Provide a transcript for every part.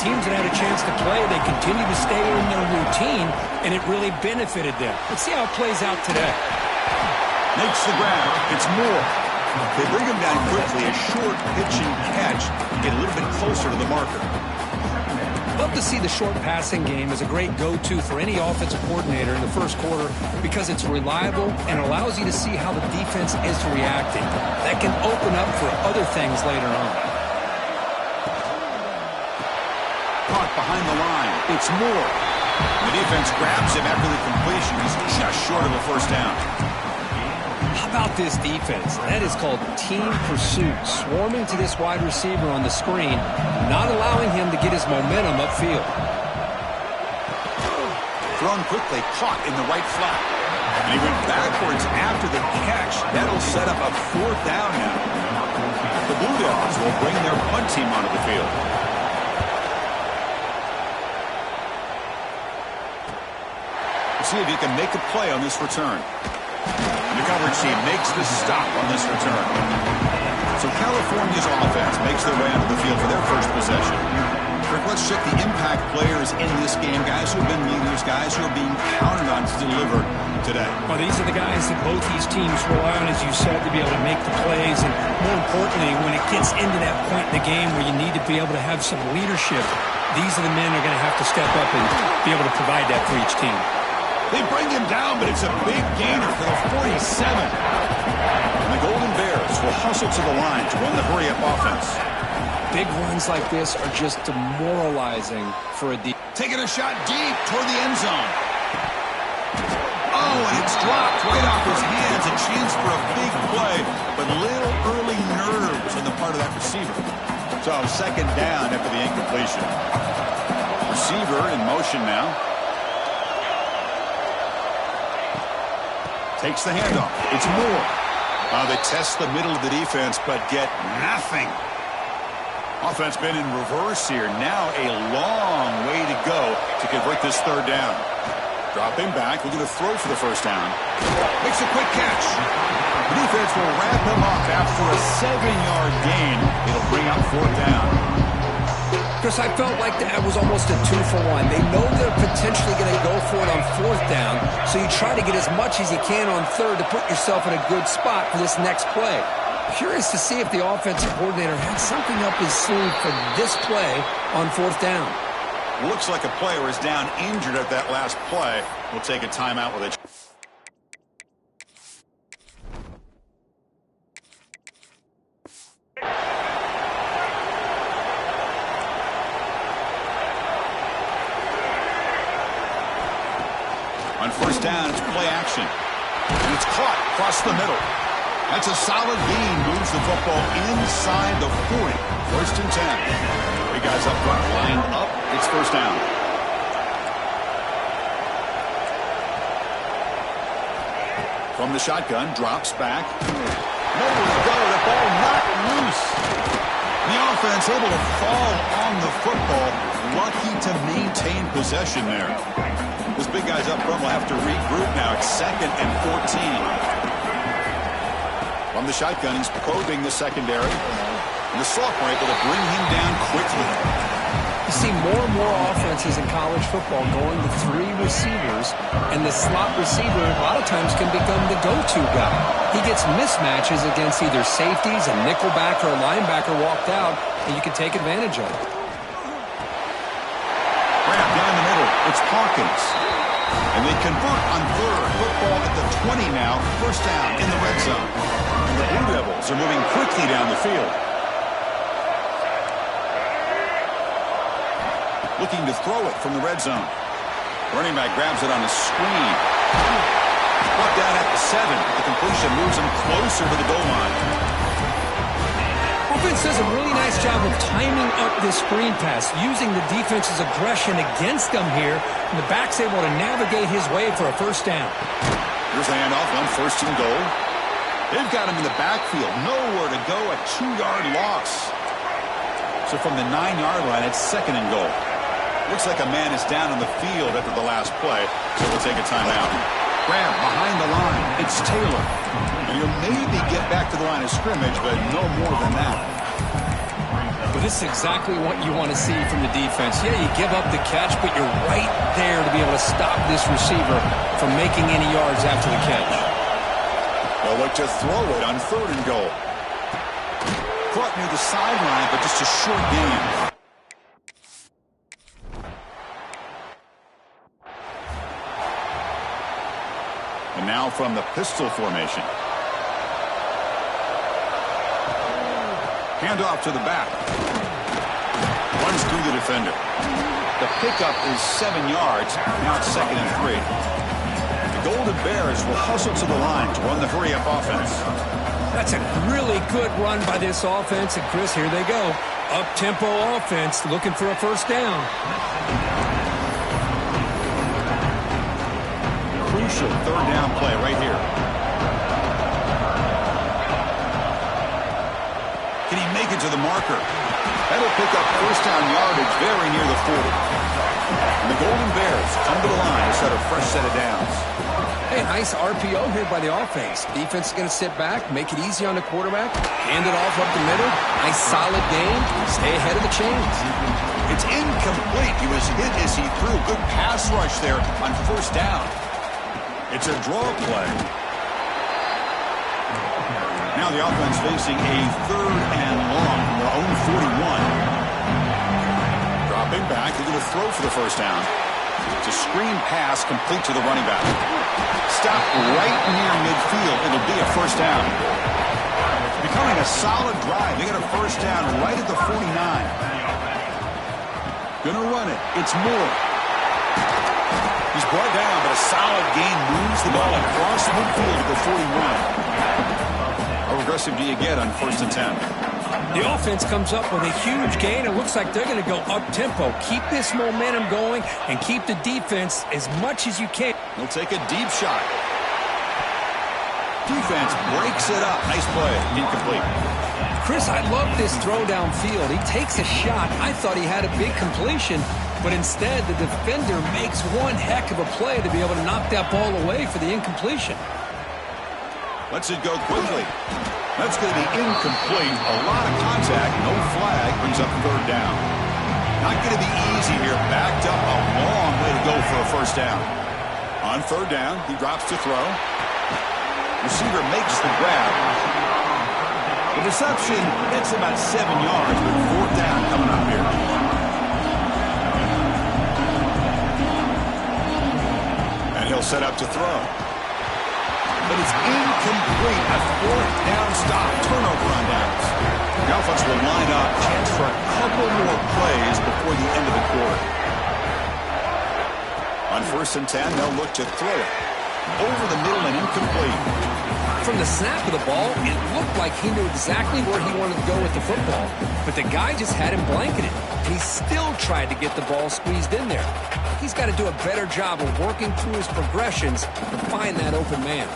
teams that had a chance to play, they continued to stay in their routine, and it really benefited them. Let's see how it plays out today. Makes the grab. It's Moore. They bring him down quickly. A short pitch and catch. Get a little bit closer to the marker. Love to see the short passing game as a great go-to for any offensive coordinator in the first quarter because it's reliable and allows you to see how the defense is reacting. That can open up for other things later on. Caught behind the line. It's Moore. The defense grabs him after the completion. He's just short of a first down. How about this defense? That is called team pursuit. Swarming to this wide receiver on the screen, not allowing him to get his momentum upfield. Thrown quickly, caught in the right flat. And he went backwards after the catch. That'll set up a fourth down now. The Blue Devils will bring their punt team onto the field. Let's see if he can make a play on this return. The coverage team makes the stop on this return. So California's offense makes their way onto the field for their first possession. Rick, let's check the impact players in this game, guys who have been leaders, guys who are being counted on to deliver today. Well, these are the guys that both these teams rely on, as you said, to be able to make the plays. And more importantly, when it gets into that point in the game where you need to be able to have some leadership, these are the men who are going to have to step up and be able to provide that for each team. They bring him down, but it's a big gainer for the 47. And the Golden Bears will hustle to the line to run the hurry-up offense. Big runs like this are just demoralizing for a deep. Taking a shot deep toward the end zone. Oh, and it's dropped right off his hands. A chance for a big play, but little early nerves on the part of that receiver. So second down after the incompletion. Receiver in motion now. Takes the handoff. It's Moore. They test the middle of the defense, but get nothing. Offense been in reverse here. Now a long way to go to convert this third down. Dropping back, looking to throw for the first down. Makes a quick catch. The defense will wrap him up after a 7-yard gain. It'll bring up fourth down. Chris, I felt like that was almost a 2-for-1. They know they're potentially going to go for it on fourth down, so you try to get as much as you can on third to put yourself in a good spot for this next play. Curious to see if the offensive coordinator had something up his sleeve for this play on fourth down. Looks like a player is down injured at that last play. We'll take a timeout with it. On first down, it's play action. And it's caught across the middle. That's a solid gain. Moves the football inside the 40. First and 10. Three guys up front lined up. It's first down. From the shotgun, drops back. Nowhere to go. The ball not loose. The offense able to fall on the football. Lucky to maintain possession there. Those big guys up front will have to regroup now. It's second and 14. From the shotgun, he's probing the secondary. And the sophomore able to bring him down quickly. You see more and more offenses in college football going to three receivers, and the slot receiver a lot of times can become the go-to guy. He gets mismatches against either safeties, a nickelback, or a linebacker walked out, and you can take advantage of it. Grab down the middle. It's Hawkins. And they convert on third. Football at the 20 now. First down in the red zone. And the Blue Devils are moving quickly down the field. Looking to throw it from the red zone. Running back grabs it on the screen. Brought down at the 7. The completion moves him closer to the goal line. Offense does a really nice job of timing up this screen pass, using the defense's aggression against them here, and the back's able to navigate his way for a first down. Here's a handoff on first and goal. They've got him in the backfield. Nowhere to go, a 2-yard loss. So from the 9-yard line, it's second and goal. Looks like a man is down on the field after the last play, so we'll take a timeout. Grab behind the line. It's Taylor. And he'll maybe get back to the line of scrimmage, but no more than that. Well, this is exactly what you want to see from the defense. Yeah, you give up the catch, but you're right there to be able to stop this receiver from making any yards after the catch. They'll look to throw it on 3rd and goal. Caught near the sideline, but just a short gain. And now from the pistol formation. Handoff to the back. Runs through the defender. The pickup is 7 yards. Now it's 2nd and 3. The Golden Bears will hustle to the line to run the hurry-up offense. That's a really good run by this offense. And, Chris, here they go. Up-tempo offense looking for a first down. Crucial 3rd down play right here. Can he make it to the marker? That'll pick up first down yardage very near the 40. And the Golden Bears come to the line to set a fresh set of downs. Hey, nice RPO here by the offense. Defense is going to sit back, make it easy on the quarterback, hand it off up the middle. Nice solid game. Stay ahead of the chains. It's incomplete. He was hit as he threw. Good pass rush there on first down. It's a draw play. Now the offense facing a 3rd and long from their own 41. Dropping back, they're going to throw for the first down. It's a screen pass complete to the running back. Stop right near midfield. It'll be a first down. Becoming a solid drive. They got a first down right at the 49. Going to run it. It's Moore. He's brought down, but a solid gain moves the ball across midfield to the 41. How aggressive do you get on 1st and 10? The offense comes up with a huge gain. It looks like they're going to go up-tempo. Keep this momentum going and keep the defense as much as you can. He'll take a deep shot. Defense breaks it up. Nice play. Incomplete. Chris, I love this throw downfield. He takes a shot. I thought he had a big completion, but instead the defender makes one heck of a play to be able to knock that ball away for the incompletion. Lets it go quickly. That's going to be incomplete. A lot of contact. No flag. Brings up 3rd down. Not going to be easy here. Backed up a long way to go for a first down. On 3rd down, he drops to throw. Receiver makes the grab. The reception gets about 7 yards, but 4th down coming up here. And he'll set up to throw. But it's incomplete. A 4th down stop. Turnover on downs. The offense will line up. Chance for a couple more plays before the end of the quarter. On 1st and 10, they'll look to throw it. Over the middle and incomplete. From the snap of the ball, it looked like he knew exactly where he wanted to go with the football. But the guy just had him blanketed. And he still tried to get the ball squeezed in there. He's got to do a better job of working through his progressions to find that open man.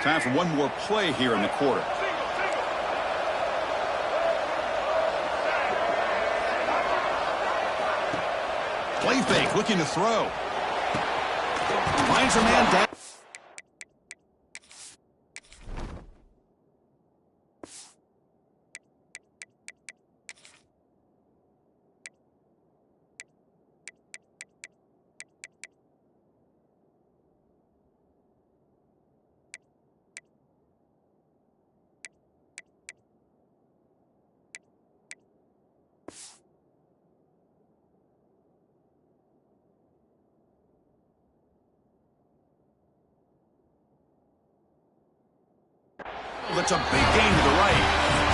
Time for one more play here in the quarter. Play fake, looking to throw. Finds a man down. That's a big gain to the right.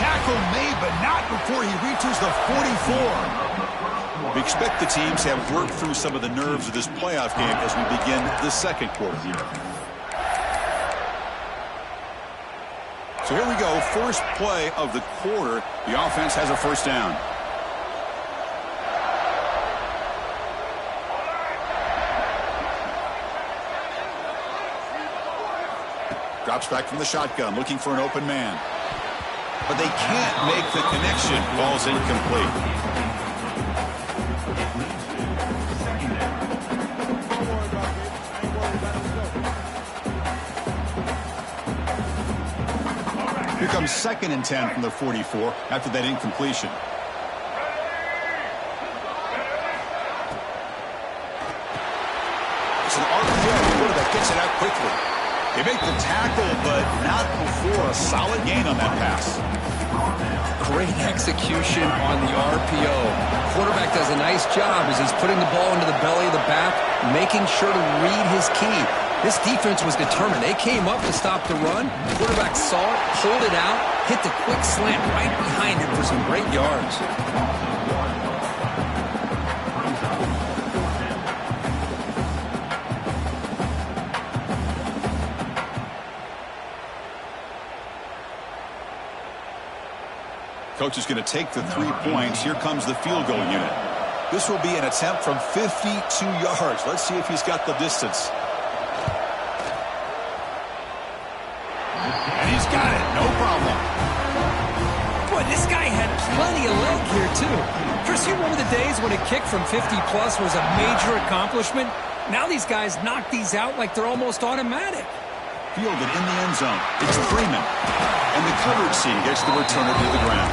Tackle made, but not before he reaches the 44. We expect the teams to have worked through some of the nerves of this playoff game as we begin the 2nd quarter here. So here we go. First play of the quarter. The offense has a first down. Drops back from the shotgun, looking for an open man. But they can't make the connection. Ball's incomplete. Here comes 2nd and 10 from the 44 after that incompletion. It's an RPO. Quarterback gets it out quickly. They make the tackle, but not before a solid gain on that pass. Great execution on the RPO. Quarterback does a nice job as he's putting the ball into the belly of the back, making sure to read his key. This defense was determined. They came up to stop the run. Quarterback saw it, pulled it out, hit the quick slant right behind it for some great yards. Coach is going to take the 3 points. Here comes the field goal unit. This will be an attempt from 52 yards. Let's see if he's got the distance. And he's got it. No problem. Boy, this guy had plenty of leg here, too. Chris, you remember the days when a kick from 50-plus was a major accomplishment? Now these guys knock these out like they're almost automatic. Fielded in the end zone. It's Freeman. And the coverage C gets the returner to the ground.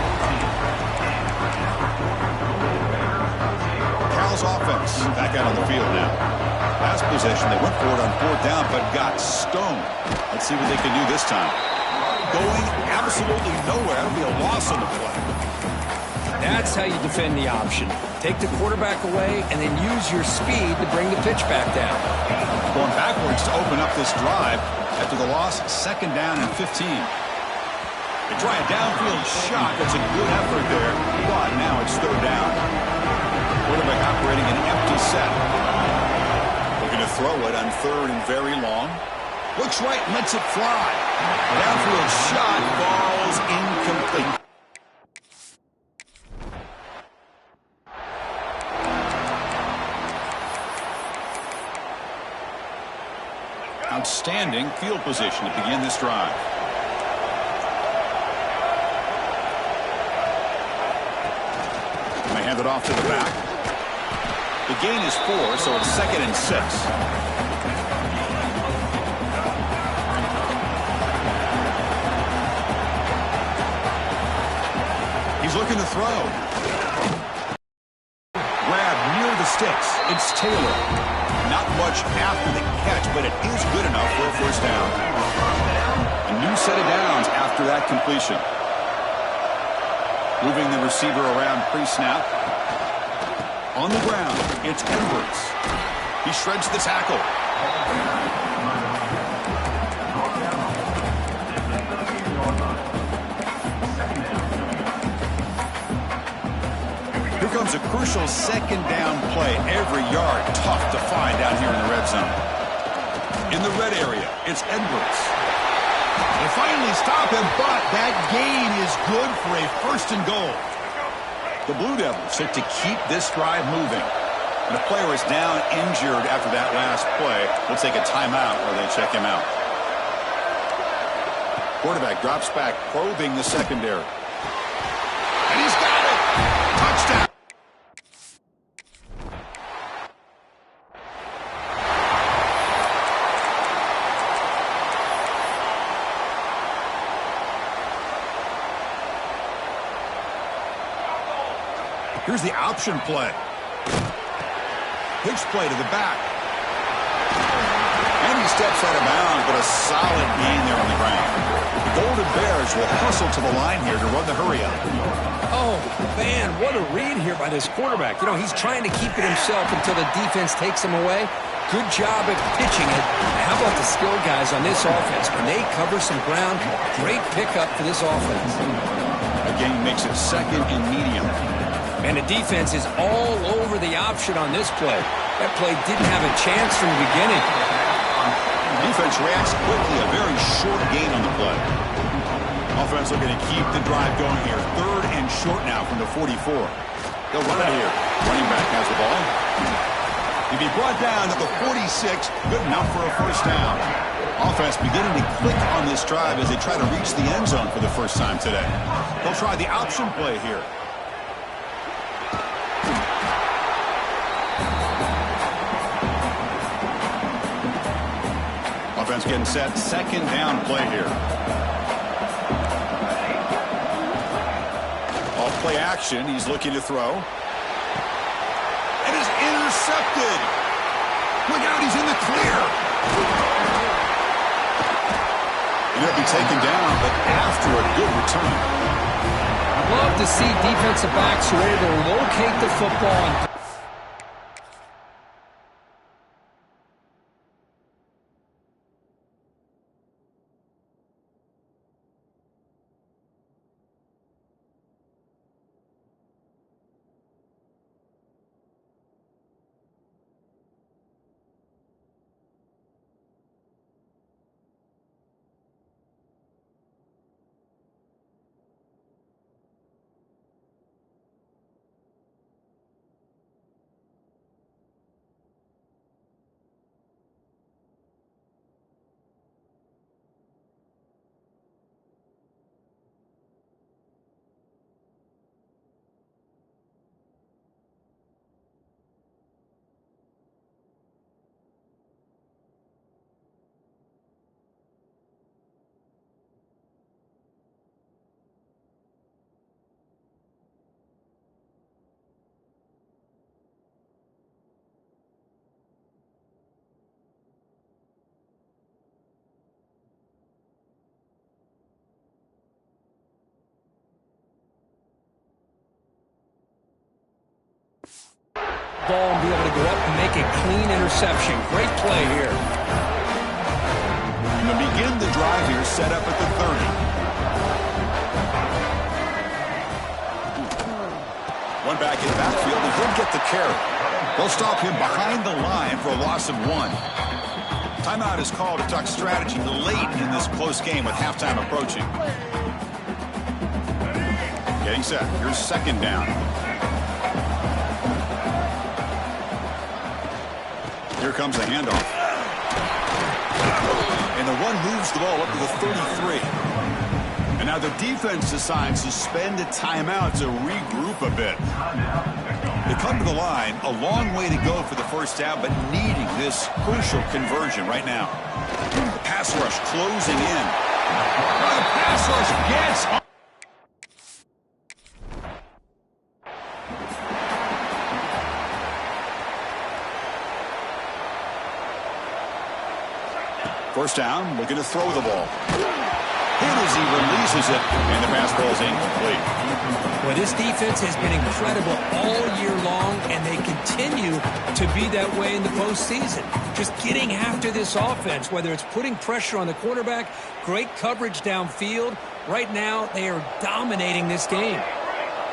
Cal's offense back out on the field now. Last possession, they went for it on 4th down, but got stoned. Let's see what they can do this time. Going absolutely nowhere. That'll be a loss on the play. That's how you defend the option. Take the quarterback away and then use your speed to bring the pitch back down. Going backwards to open up this drive after the loss, 2nd down and 15. They try a downfield shot. That's a good effort there. But now it's 3rd down. Quarterback operating an empty set. Looking to throw it on 3rd and very long. Looks right, lets it fly. Downfield shot falls incomplete. Outstanding field position to begin this drive. And they hand it off to the back. The gain is 4, so it's 2nd and 6. He's looking to throw. Grab near the sticks. It's Taylor. Not much after the catch, but it is good enough for a 1st down. A new set of downs after that completion. Moving the receiver around pre-snap. On the ground, it's Edwards. He shreds the tackle. Here comes a crucial 2nd down play. Every yard tough to find down here in the red zone. In the red area, it's Edwards. They finally stop him, but that gain is good for a 1st and goal. The Blue Devils set to keep this drive moving. And the player is down injured after that last play. We'll take a timeout while they check him out. Quarterback drops back, probing the secondary. And he's got it! Touchdown! Here's the option play. Pitch play to the back. And he steps out of bounds, but a solid gain there on the ground. The Golden Bears will hustle to the line here to run the hurry-up. Oh, man, what a read here by this quarterback. You know, he's trying to keep it himself until the defense takes him away. Good job at pitching it. How about the skill guys on this offense? When they cover some ground, great pickup for this offense. Again, he makes it 2nd and medium. And the defense is all over the option on this play. That play didn't have a chance from the beginning. Defense reacts quickly. A very short gain on the play. Offense looking to keep the drive going here. 3rd and short now from the 44. They'll run it here. Running back has the ball. He'll be brought down at the 46. Good enough for a 1st down. Offense beginning to click on this drive as they try to reach the end zone for the first time today. They'll try the option play here. Offense getting set. 2nd down play here. play action. He's looking to throw. It is intercepted. Look out, he's in the clear. And he'll be taken down, but after a good return. I love to see defensive backs who are able to locate the football and ball and be able to go up and make a clean interception. Great play here. And to begin the drive here, set up at the 30. One back in the backfield, and he'll get the carry. They'll stop him behind the line for a loss of 1. Timeout is called to talk strategy late in this close game with halftime approaching. Getting set. Here's second down. Here comes a handoff. And the one moves the ball up to the 33. And now the defense decides to spend a timeout to regroup a bit. They come to the line, a long way to go for the first down, but needing this crucial conversion right now. The pass rush closing in. The pass rush gets on. First down, looking to throw the ball. Hit as he releases it, and the pass ball is incomplete. Well, this defense has been incredible all year long, and they continue to be that way in the postseason. Just getting after this offense, whether it's putting pressure on the quarterback, great coverage downfield. Right now, they are dominating this game.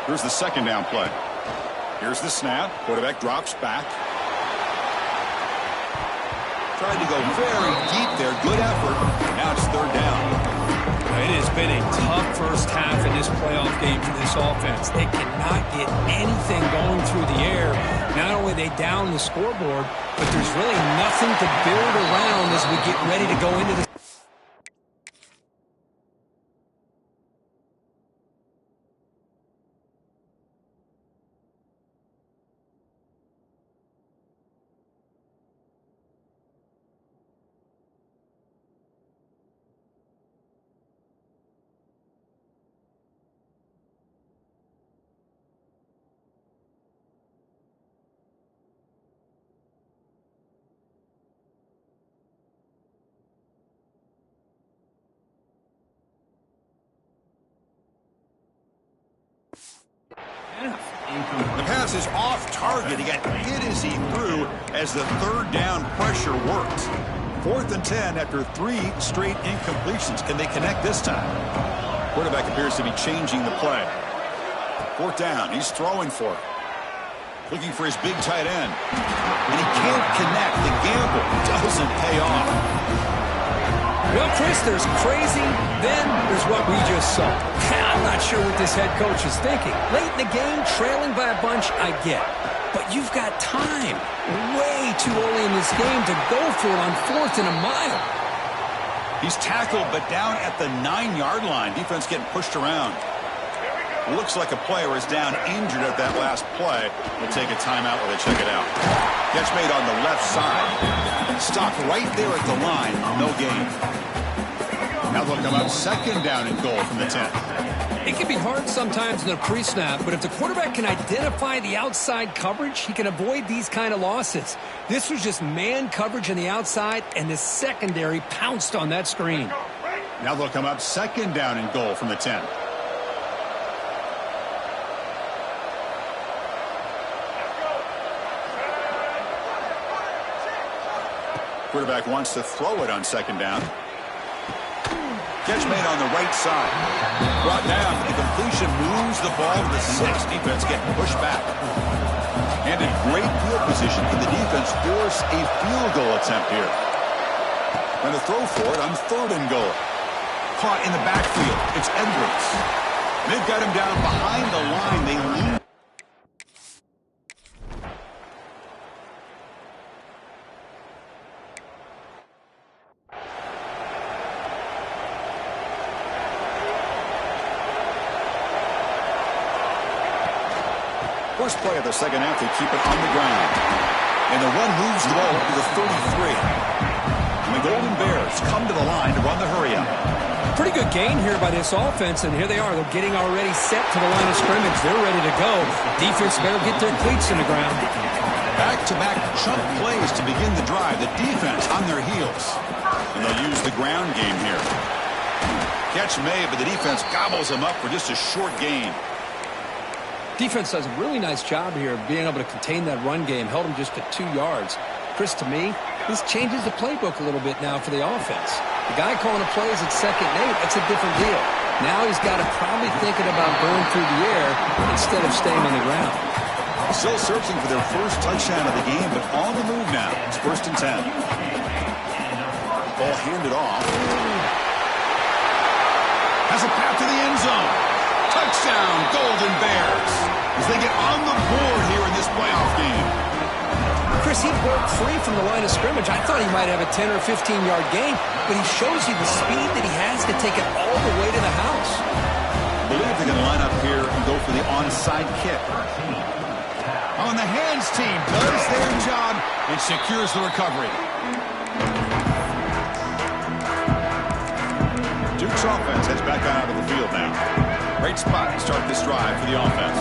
Here's the second down play. Here's the snap. Quarterback drops back. Tried to go very deep there. Good effort. Now it's third down. It has been a tough first half in this playoff game for this offense. They cannot get anything going through the air. Not only are they down the scoreboard, but there's really nothing to build around as we get ready to go into the The pass is off target. He got hit as he threw as the third down pressure worked. 4th and 10 after 3 straight incompletions. Can they connect this time? Quarterback appears to be changing the play. 4th down. He's throwing for it. Looking for his big tight end. And he can't connect. The gamble doesn't pay off. Well, Chris, there's crazy, then there's what we just saw. I'm not sure what this head coach is thinking. Late in the game, trailing by a bunch, I get. But you've got time, way too early in this game to go for it on 4th and a mile. He's tackled, but down at the 9-yard line. Defense getting pushed around. Looks like a player is down injured at that last play. We'll take a timeout while they check it out. Catch made on the left side. Stopped right there at the line. No gain. Now they'll come up second down and goal from the 10. It can be hard sometimes in the pre-snap, but if the quarterback can identify the outside coverage, he can avoid these kind of losses. This was just man coverage on the outside, and the secondary pounced on that screen. Now they'll come up second down and goal from the 10. Quarterback wants to throw it on second down. Catch made on the right side. Brought down, but the completion moves the ball to the 6. Defense getting pushed back. And in great field position, can the defense force a field goal attempt here? Going to throw for it on third and goal. Caught in the backfield. It's Edwards. They've got him down behind the line. They lean. First play of the second half, they keep it on the ground. And the run moves the ball to the 33. And the Golden Bears come to the line to run the hurry-up. Pretty good gain here by this offense, and here they are. They're getting already set to the line of scrimmage. They're ready to go. Defense better get their cleats in the ground. Back-to-back chunk plays to begin the drive. The defense on their heels. And they'll use the ground game here. Catch made, but the defense gobbles them up for just a short gain. Defense does a really nice job here of being able to contain that run game. Held them just at 2 yards. Chris, to me, this changes the playbook a little bit now for the offense. The guy calling the plays at 2nd and 8, that's a different deal. Now he's got to probably thinking about going through the air instead of staying on the ground. Still searching for their first touchdown of the game, but on the move now. It's 1st and 10. Ball handed off. Has a path to the end zone. Touchdown, Golden Bears, as they get on the board here in this playoff game. Chris, he broke free from the line of scrimmage. I thought he might have a 10 or 15-yard gain, but he shows you the speed that he has to take it all the way to the house. I believe they're going to line up here and go for the onside kick. Oh, and the hands team does their job and secures the recovery. Duke's offense heads back out of the field now. Great spot to start this drive for the offense.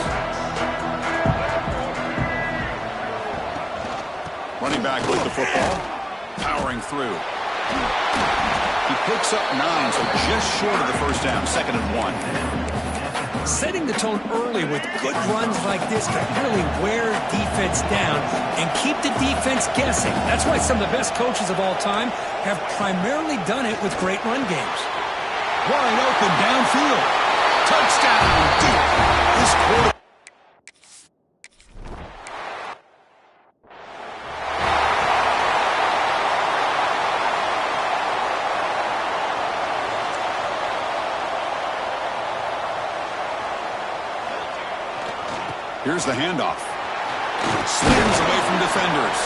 Running back with the football. Powering through. He picks up 9, so just short of the first down. 2nd and 1. Setting the tone early with good runs like this can really wear defense down and keep the defense guessing. That's why some of the best coaches of all time have primarily done it with great run games. Wide open downfield. Touchdown, Duke. This quarter. Here's the handoff. Slams away from defenders.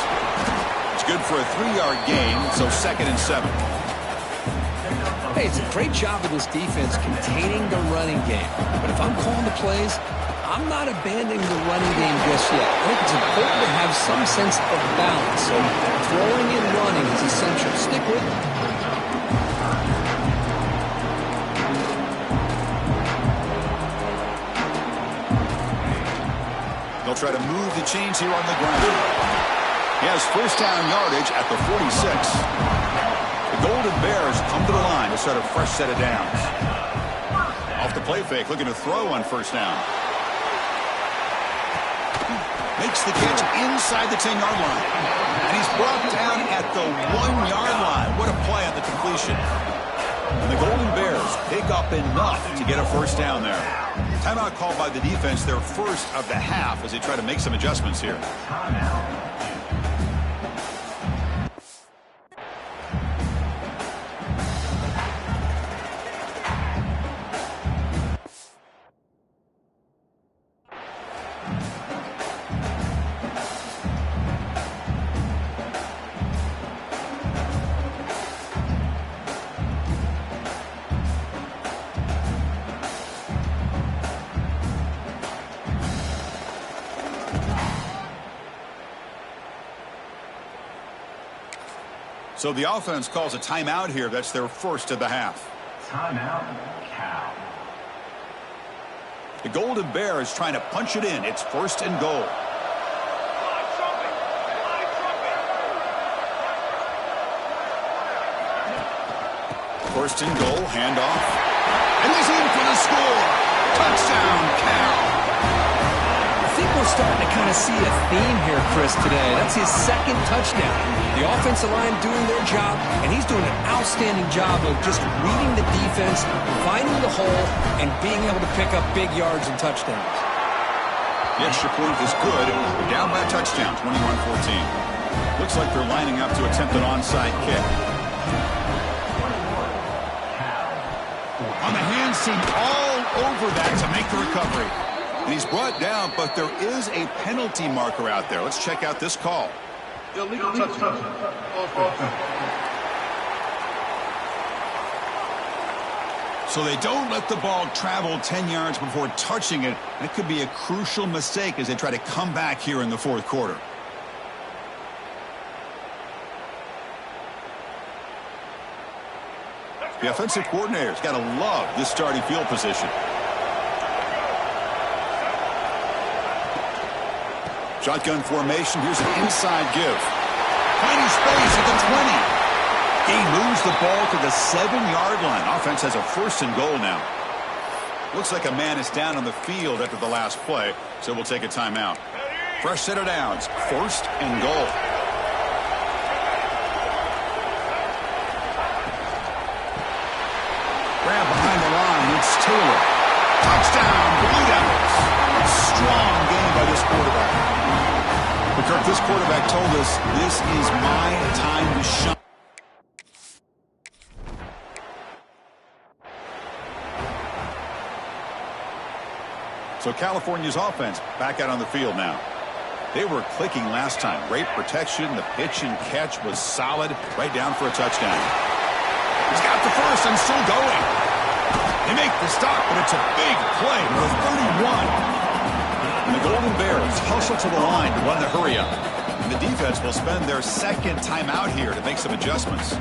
It's good for a 3-yard gain, so 2nd and 7. Hey, it's a great job of this defense containing the running game. But if I'm calling the plays, I'm not abandoning the running game just yet. I think it's important to have some sense of balance. So throwing and running is essential. Stick with it. They'll try to move the chains here on the ground. He has first down yardage at the 46. The Golden Bears come to the line to start a fresh set of downs. Off the play fake, looking to throw on first down. Makes the catch inside the 10-yard line. And he's brought down at the 1-yard line. What a play on the completion. And the Golden Bears pick up enough to get a first down there. Timeout called by the defense, their first of the half, as they try to make some adjustments here. So the offense calls a timeout here. That's their first of the half. Timeout, Cal. The Golden Bears trying to punch it in. It's 1st and goal. First and goal, handoff. And he's in for the score. Touchdown, Cal. I think we're starting to kind of see a theme here, Chris, today. That's his 2nd touchdown. The offensive line doing their job, and he's doing an outstanding job of just reading the defense, finding the hole, and being able to pick up big yards and touchdowns. The extra point is good. We're down by a touchdown, 21-14. Looks like they're lining up to attempt an onside kick. On the hand seam all over that to make the recovery. And he's brought down, but there is a penalty marker out there. Let's check out this call. Illegal touchdown. So they don't let the ball travel 10 yards before touching it. That could be a crucial mistake as they try to come back here in the 4th quarter. The offensive coordinator's got to love this starting field position. Shotgun formation. Here's an inside give. Finding space at the 20. He moves the ball to the 7-yard line. Offense has a 1st and goal now. Looks like a man is down on the field after the last play, so we'll take a timeout. Fresh set of downs. 1st and goal. Grab behind the line. It's Taylor. Touchdown, Blue Devils. A strong game by this quarterback. But Kirk, this quarterback told us this is my time to shine. So California's offense back out on the field now. They were clicking last time. Great protection. The pitch and catch was solid. Right down for a touchdown. He's got the first and still going. They make the stop, but it's a big play for 31. And the Golden Bears hustle to the line to run the hurry up. And the defense will spend their 2nd timeout here to make some adjustments.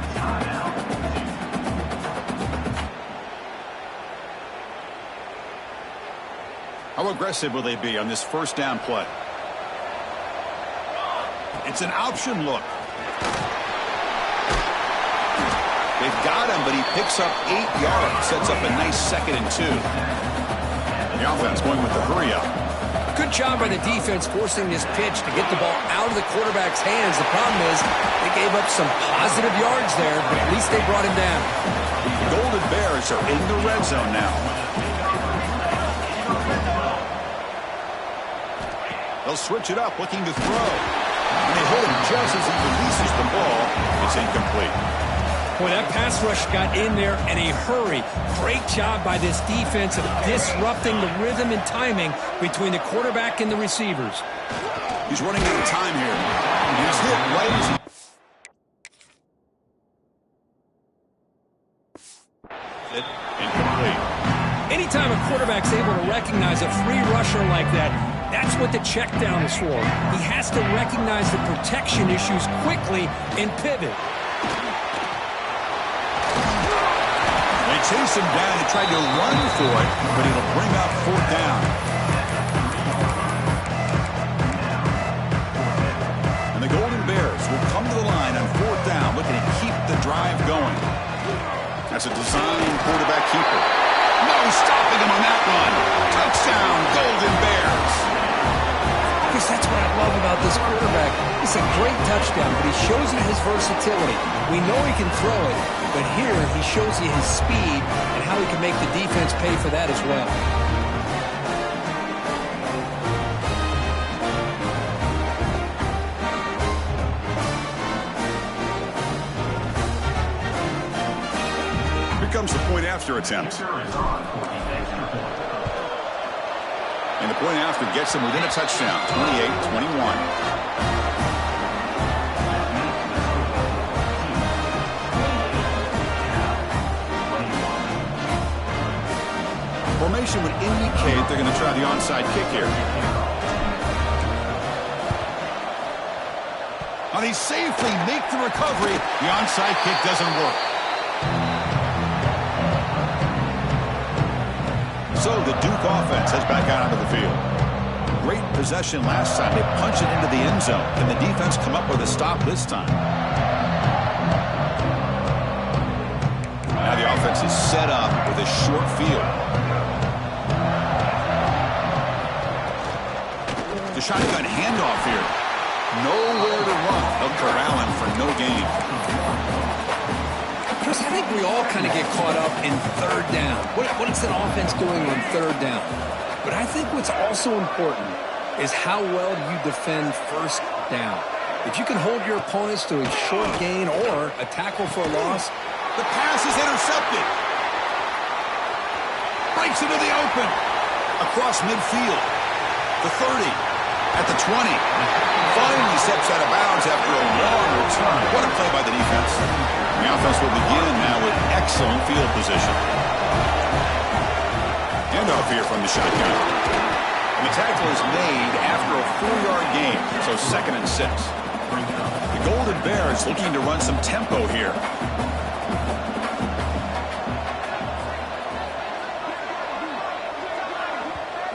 How aggressive will they be on this 1st down play? It's an option look. They've got him, but he picks up 8 yards. Sets up a nice 2nd and 2. The offense going with the hurry up. Good job by the defense forcing this pitch to get the ball out of the quarterback's hands. The problem is they gave up some positive yards there, but at least they brought him down. The Golden Bears are in the red zone now. They'll switch it up, looking to throw. And they hit him just as he releases the ball. It's incomplete. Boy, that pass rush got in there in a hurry. Great job by this defense of disrupting the rhythm and timing between the quarterback and the receivers. He's running out of time here. He's hit right as he... Incomplete. Anytime a quarterback's able to recognize a free rusher like that, that's what the check down is for. He has to recognize the protection issues quickly and pivot. They chase him down and try to run for it, but it'll bring up 4th down. And the Golden Bears will come to the line on 4th down, looking to keep the drive going. That's a design quarterback keeper. No stopping him on that one. Touchdown, Golden Bears. Because that's what I love about this quarterback. It's a great touchdown, but he shows you his versatility. We know he can throw it, but here he shows you his speed and how he can make the defense pay for that as well. Here comes the point after attempt. And the point after gets him within a touchdown, 28-21. Formation would indicate they're going to try the onside kick here. Now they safely make the recovery. The onside kick doesn't work. So the Duke offense heads back out onto the field. Great possession last time. They punch it into the end zone. Can the defense come up with a stop this time? Now the offense is set up with a short field. The shotgun handoff here. Nowhere to run. They'll corral him for no gain. Chris, I think we all kind of get caught up in third down. What is an offense doing on third down? But I think what's also important is how well you defend first down. If you can hold your opponents to a short gain or a tackle for a loss. The pass is intercepted. Breaks into the open. Across midfield. The 30. At the 20. Finally steps out of bounds after a long return. What a play by the defense. The offense will begin now with excellent field position. Handoff here from the shotgun. And the tackle is made after a 4-yard gain. So 2nd and 6. The Golden Bears looking to run some tempo here.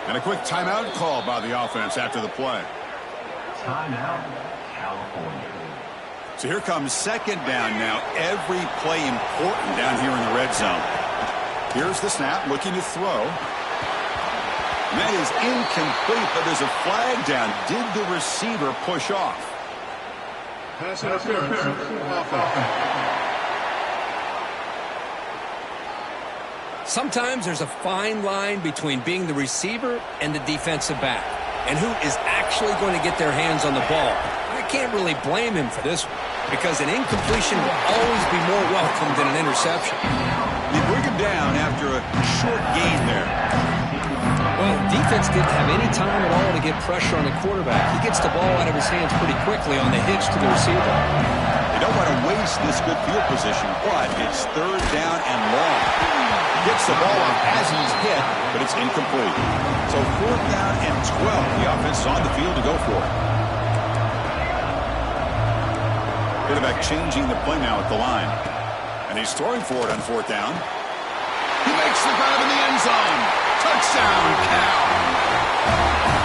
And a quick timeout call by the offense after the play. Timeout, California. So here comes 2nd down now. Every play important down here in the red zone. Here's the snap, looking to throw. And that is incomplete, but there's a flag down. Did the receiver push off? Pass interference. Offense. Sometimes there's a fine line between being the receiver and the defensive back, and who is actually going to get their hands on the ball. I can't really blame him for this one, because an incompletion will always be more welcome than an interception. They bring him down after a short gain there. Well, the defense didn't have any time at all to get pressure on the quarterback. He gets the ball out of his hands pretty quickly on the hitch to the receiver. They don't want to waste this good field position, but it's 3rd down and long. Gets the ball up as he's hit, but it's incomplete. So 4th down and 12. The offense is on the field to go for it. Quarterback changing the play now at the line. And he's throwing for it on 4th down. He makes the grab in the end zone. Touchdown, Cal.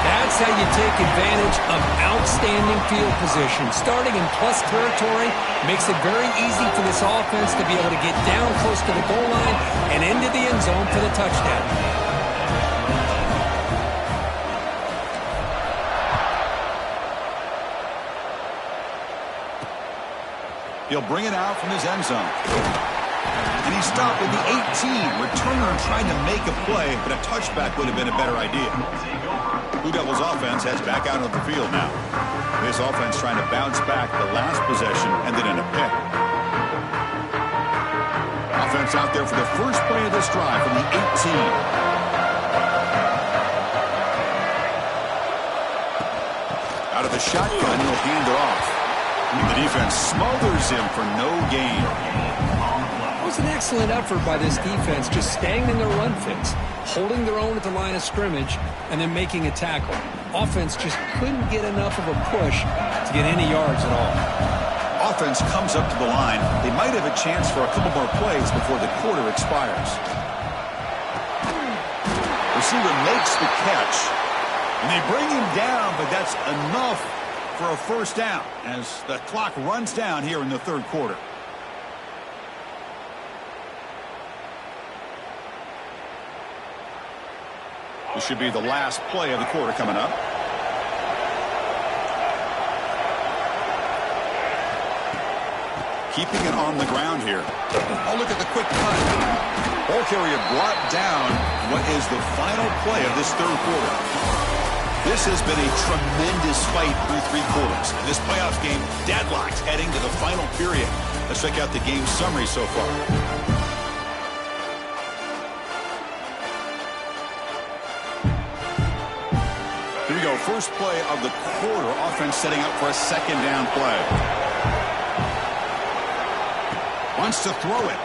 That's how you take advantage of outstanding field position. Starting in plus territory makes it very easy for this offense to be able to get down close to the goal line and into the end zone for the touchdown. He'll bring it out from his end zone. And he stopped at the 18. Returner trying to make a play, but a touchback would have been a better idea. Blue Devils offense heads back out of the field now. This offense trying to bounce back the last possession, ended in a pick. Offense out there for the first play of this drive from the 18. Out of the shotgun, he'll hand it off. The defense smothers him for no gain. It was an excellent effort by this defense, just staying in their run fits, holding their own at the line of scrimmage, and then making a tackle. Offense just couldn't get enough of a push to get any yards at all. Offense comes up to the line. They might have a chance for a couple more plays before the quarter expires. Receiver makes the catch, and they bring him down, but that's enough for a 1st down as the clock runs down here in the 3rd quarter. This should be the last play of the quarter coming up. Keeping it on the ground here. Oh, look at the quick cut. Ball carrier brought down what is the final play of this 3rd quarter. This has been a tremendous fight through 3 quarters. And this playoff game deadlocked heading to the final period. Let's check out the game summary so far. Here we go. First play of the quarter. Offense setting up for a 2nd down play. Wants to throw it.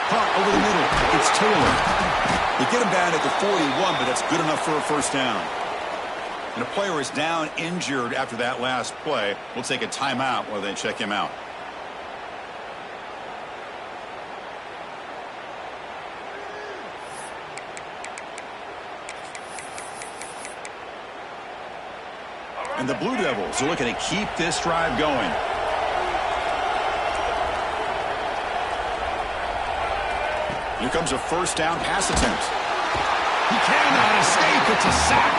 Caught over the middle. It's Taylor. They get him down at the 41, but that's good enough for a 1st down. And a player is down injured after that last play. We'll take a timeout while they check him out. And the Blue Devils are looking to keep this drive going. Here comes a first down pass attempt. He cannot escape. It's a sack.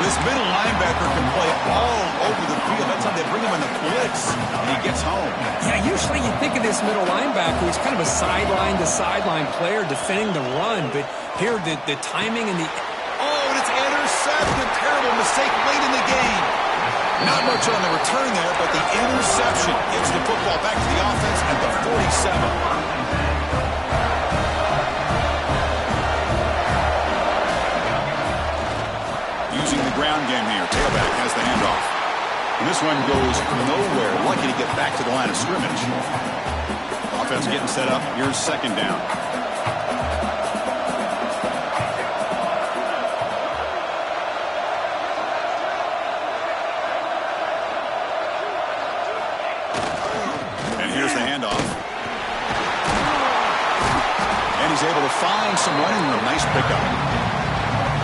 This middle linebacker can play all over the field. That's how they bring him in the blitz, and he gets home. Yeah, usually you think of this middle linebacker who's kind of a sideline-to-sideline player defending the run, but here the timing and the... Oh, and it's intercepted. Terrible mistake late in the game. Not much on the return there, but the interception gets the football back to the offense at the 47. Using the ground game here. Tailback has the handoff. And this one goes nowhere. Lucky to get back to the line of scrimmage. Offense getting set up. Here's second down. And here's the handoff. And he's able to find some running room. Nice pickup.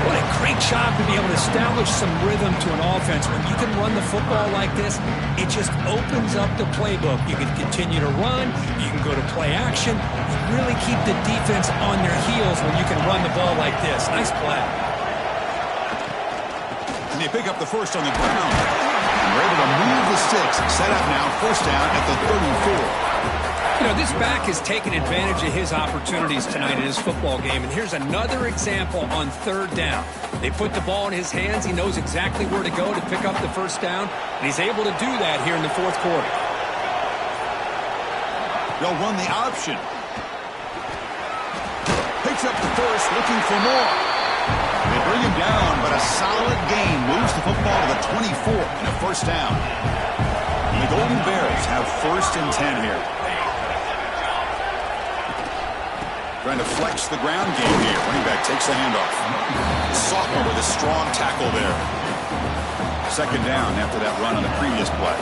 What a great job to be able to establish some rhythm to an offense. When you can run the football like this, it just opens up the playbook. You can continue to run. You can go to play action. You really keep the defense on their heels when you can run the ball like this. Nice play. And they pick up the first on the ground. And we're able to move the sticks. Set up now, first down at the 34. You know, this back has taken advantage of his opportunities tonight in his football game. And here's another example on third down. They put the ball in his hands. He knows exactly where to go to pick up the first down. And he's able to do that here in the fourth quarter. They'll run the option. Picks up the first, looking for more. They bring him down, but a solid gain moves the football to the 24 and a first down. And the Golden Bears have first and 10 here. Trying to flex the ground game here. Running back takes the handoff. Sophomore with a strong tackle there. Second down after that run on the previous play.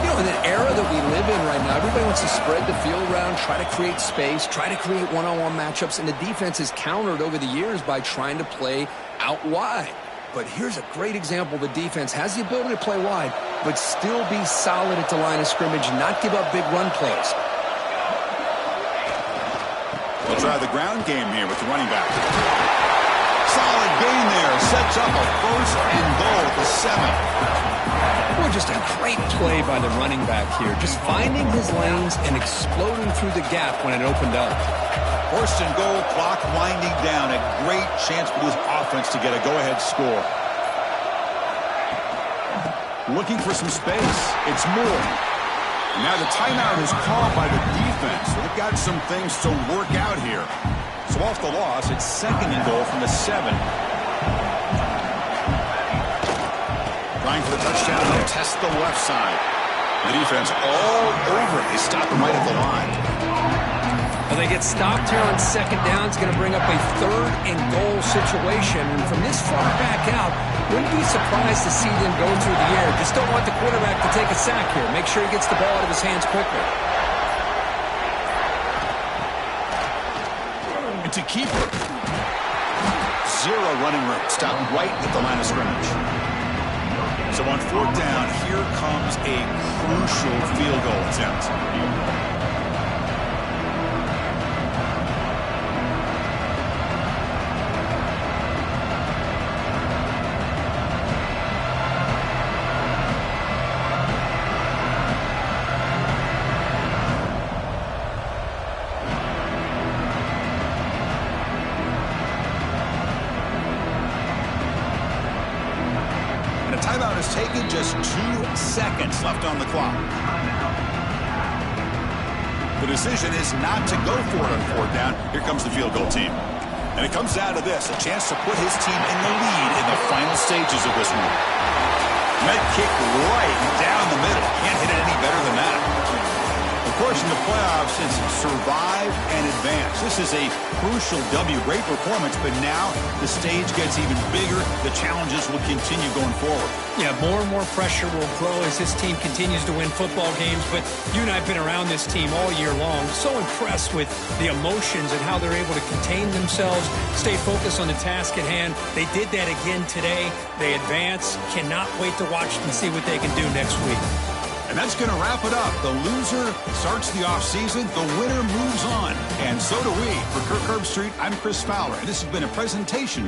You know, in an era that we live in right now, everybody wants to spread the field around, try to create space, try to create one-on-one matchups, and the defense is countered over the years by trying to play out wide. But here's a great example. The defense has the ability to play wide, but still be solid at the line of scrimmage and not give up big run plays. They'll try the ground game here with the running back. Solid gain there. Sets up a first and goal at the 7. Well, just a great play by the running back here. Just finding his lanes and exploding through the gap when it opened up. First and goal, clock winding down. A great chance for this offense to get a go-ahead score. Looking for some space. It's Moore. Now the timeout is called by the defense. So they've got some things to work out here. So off the loss, it's second and goal from the 7. Trying for the touchdown. They'll test the left side. The defense all over it. They stop him right at the line. Well, they get stopped here on second down. It's going to bring up a third and goal situation. And from this far back out, wouldn't be surprised to see them go through the air. Just don't want the quarterback to take a sack here. Make sure he gets the ball out of his hands quickly. It's a keeper. Zero running room. Stop right at the line of scrimmage. So on fourth down, here comes a crucial field goal attempt. Timeout is taken, just 2 seconds left on the clock. The decision is not to go for it on fourth down. Here comes the field goal team. And it comes down to this, a chance to put his team in the lead in the final stages of this one. Med kick right down the middle. Can't hit it any better than that. course, in the playoffs, it's survive and advance. This is a crucial W. Great performance, but now the stage gets even bigger. The challenges will continue going forward. Yeah, more and more pressure will grow as this team continues to win football games. But you and I have been around this team all year long. So impressed with the emotions and how they're able to contain themselves, stay focused on the task at hand. They did that again today. They advance. Cannot wait to watch and see what they can do next week. And that's going to wrap it up. The loser starts the offseason. The winner moves on. And so do we. For Kirk Herbstreit, I'm Chris Fowler. And this has been a presentation